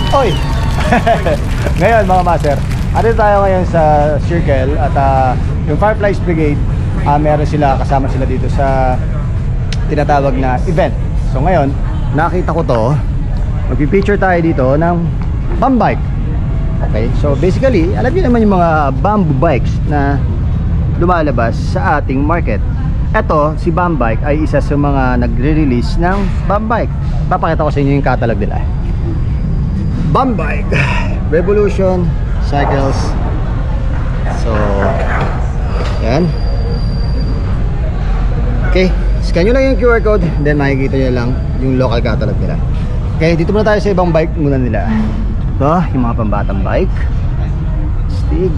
Oy! Ngayon mga master, ano tayo ngayon sa Circle at yung Fireflies Brigade, meron sila, kasama sila dito sa tinatawag na event. So ngayon, nakita ko to, magpipicture tayo dito ng bum bike. Okay, so basically, alam niyo naman yung mga bamboo bikes na lumalabas sa ating market. Ito, si Bum Bike ay isa sa mga nagre-release ng Bum Bike. Papakita ko sa inyo yung catalog nila. Bum Bike Revolution Cycles. So yan. Okay, scan nyo lang yung QR code, then makikita nyo lang yung local catalog nila. Okay, dito muna tayo sa ibang bike muna nila. Ito, yung mga pambatang bike. Stig.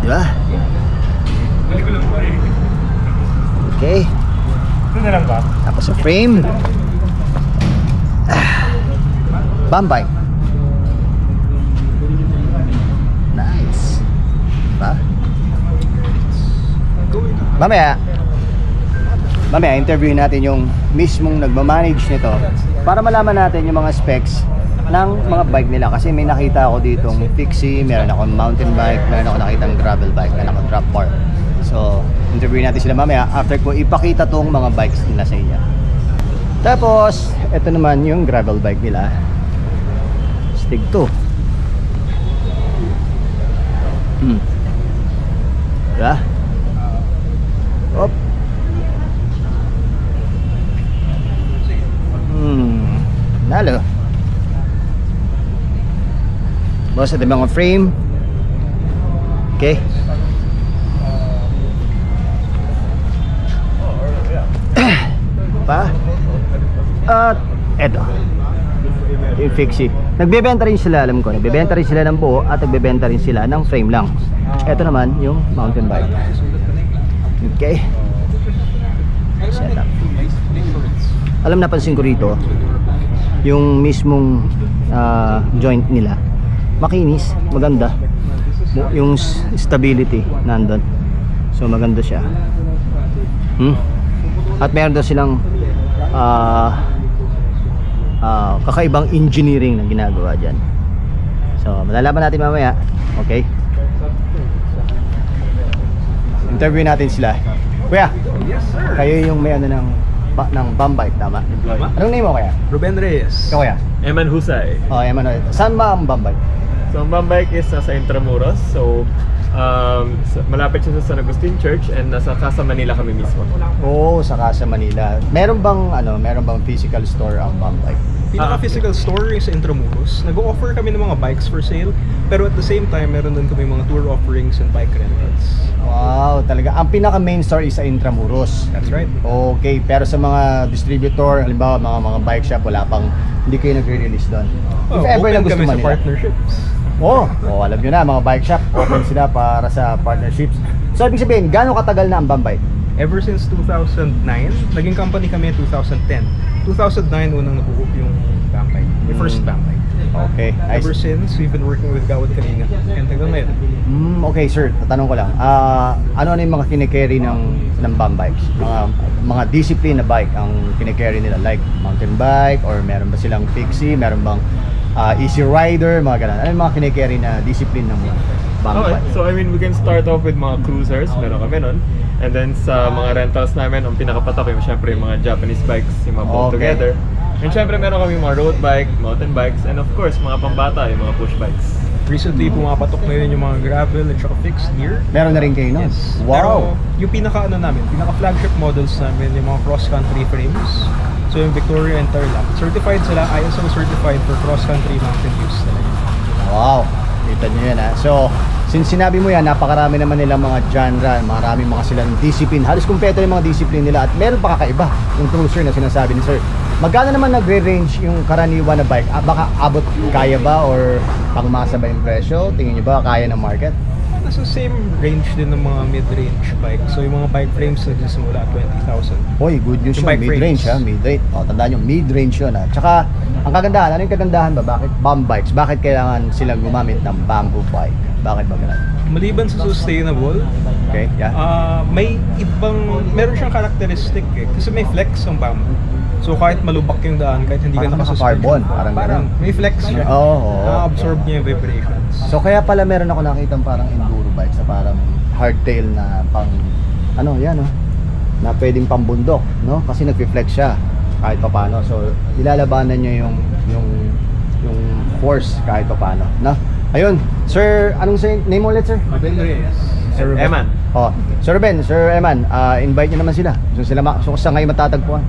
Diba? Okay. Ito na lang ba? Tapos sa frame, Bum Bike. Nice. Diba? Mamaya interviewin natin yung mismong nagmamanage nito para malaman natin yung mga specs ng mga bike nila, kasi may nakita ako ditong fixie, meron akong mountain bike, meron ako nakitang gravel bike, meron akong drop bar. So interviewin natin sila mamaya after ko ipakita tong mga bikes nila sa inyo. Tapos ito naman yung gravel bike nila, Stig 2. Diba? Op. Nalo. Boss, ito mga frame. Okay. Pa. At eto, yung fixie. Nagbebenta rin sila, alam ko. Nagbebenta rin sila ng buo at nagbebenta rin sila ng frame lang. Eto naman yung mountain bike. Okay. Setup. Alam, napansin ko rito yung mismong joint nila makinis, maganda. Yung stability nandun, so maganda siya. At meron daw silang kakaibang engineering na ginagawa dyan. So malalaman natin mamaya. Okay, interview natin sila. Kuya, kayo yung may ano ng Bum Bike, tama? Anong name mo kaya? Ruben Reyes. Ikaw kaya? Eman Husay. Oh, Eman. Saan ba ang Bum Bike? So ang Bum Bike is nasa Intramuros. So malapit siya sa San Agustin Church, and nasa Casa Manila kami mismo. Oh, sa Casa Manila. Meron bang physical store ang Bum Bike? Pinaka-physical store is sa Intramuros. Nag-o-offer kami ng mga bikes for sale, pero at the same time, meron din kami mga tour offerings and bike rentals. Wow, talaga. Ang pinaka-main store is sa Intramuros. That's right. Okay, pero sa mga distributor, halimbawa mga bike shop, hindi kayo nagre-release doon. If ever na gusto kami man sa nila. partnerships. Alam nyo na, mga bike shop, open sila para sa partnerships. So, ibig sabihin, gaano katagal na ang Bum Bike? Ever since 2009, naging company kami 2010. 2009 unang nabuo yung Bum Bike, the first Bum Bike. Okay, nice. Ever since, we've been working with Gawad Kalinga and hanggang ngayon. Okay sir, tatanong ko lang, ano yung mga kine-carry ng Bum Bikes? Mga discipline na bike ang kine-carry nila, like mountain bike, or meron ba silang fixie, meron bang easy rider, mga ganun? Ano yung mga kine-carry na discipline ng Bum Okay, Bike? so I mean, we can start off with mga cruisers, meron kami nun. And then sa mga rentals namin, ang pinakapatok yung syempre yung mga Japanese bikes, yung mga pulled together. And syempre meron kami mga road bike, mountain bikes, and of course mga pambata, yung mga push bikes. Recently, pumapatok na yun yung mga gravel at saka fixed gear. Meron na rin kayo, no? Yes. Wow! Pero yung pinaka-flagship models namin, yung mga cross-country frames. So yung Victoria and Tarlac, certified sila, ISO certified for cross-country mountain use talaga. Wow! Kita nyo yan, ha? So, since sinabi mo yan, napakarami naman nilang mga genre, marami mga silang discipline. Halos kumpleto yung mga discipline nila, at meron pa kakaiba yung cruiser na sinasabi ni sir. Magkano naman nagre-range yung karaniwan na bike? Baka abot, kaya ba, or pangmasa ba yung presyo? Tingin nyo ba kaya ng market? Nasa same range din ng mga mid-range bike. So yung mga bike frames nagsisimula at 20,000. Hoy, good news Yung yun, bike mid-range frames. ha, mid-range. O, tandaan nyo, mid-range yun ha. Tsaka, ang kagandahan, ano yung kagandahan ba? Bakit Bum Bikes? Bakit kailangan silang gumamit ng bamboo bike? Bakit ba ganun? Maliban sa sustainable, Okay, yeah. meron siyang characteristic eh. Kasi may flex ang bamboo. So kahit malubak yung daan, kahit hindi Parang ka naka-suspension, naka-carbon, parang parang ganun. may flex siya. Oo. Na-absorb niya yung vibrations. So kaya pala meron ako nakita parang enduro bike sa parang hardtail na pang ano yan na pwedeng pambundok, no? Kasi nagfi-flex siya kahit papaano. So ilalabanan niya yung force kahit papaano, no? Ayun, sir, anong name ulit, sir? Ben Reyes. Sir Ruben. Eman. Oh, Sir Ben, Sir Eman, invite niyo naman sila. So sa ngayon matatagpuan.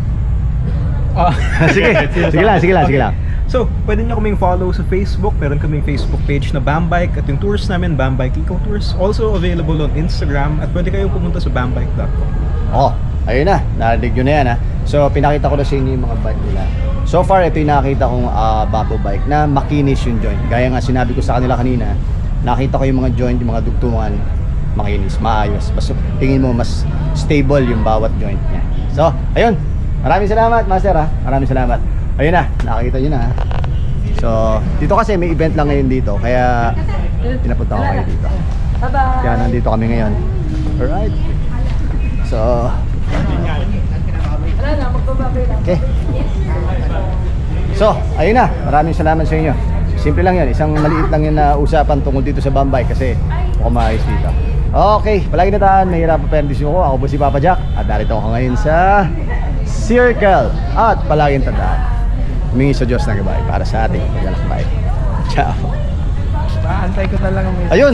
sige lang. So, pwede nyo kaming follow sa Facebook. Meron kaming Facebook page na Bambike. At yung tours namin, Bambike Eco Tours. Also available on Instagram. At pwede kayong pumunta sa bambike.com. Oh, ayun na. Narinig nyo na yan ha. So, pinakita ko na sa inyo yung mga bike nila. So far, ito yung nakita kong Babo bike na makinis yung joint. Gaya nga sinabi ko sa kanila kanina, nakita ko yung mga joint, yung mga dugtungan, makinis, maayos. Mas, tingin mo, mas stable yung bawat joint niya. So, ayun. Maraming salamat, Master ha. Maraming salamat. Ayun na, nakakita nyo na ha. So, dito kasi may event lang ngayon dito. Kaya, pinapunta ko kayo dito. Bye-bye! Kaya nandito kami ngayon. Alright. So, Wala na, magbababay lang. okay. So, ayun na. Maraming salamat sa inyo. Simple lang yun. Isang maliit lang yun na usapan tungkol dito sa Bambay kasi mukhang maayos dito. Okay, palagi na tahan. Mahirap pa perdisin ko. Ako po si Papa Jack. At narito ako ngayon sa Circle. At palaging tandaan, humingi sa Diyos ng gabay para sa ating paglalakbay. Ciao. Paantay ko na lang ang Ayun!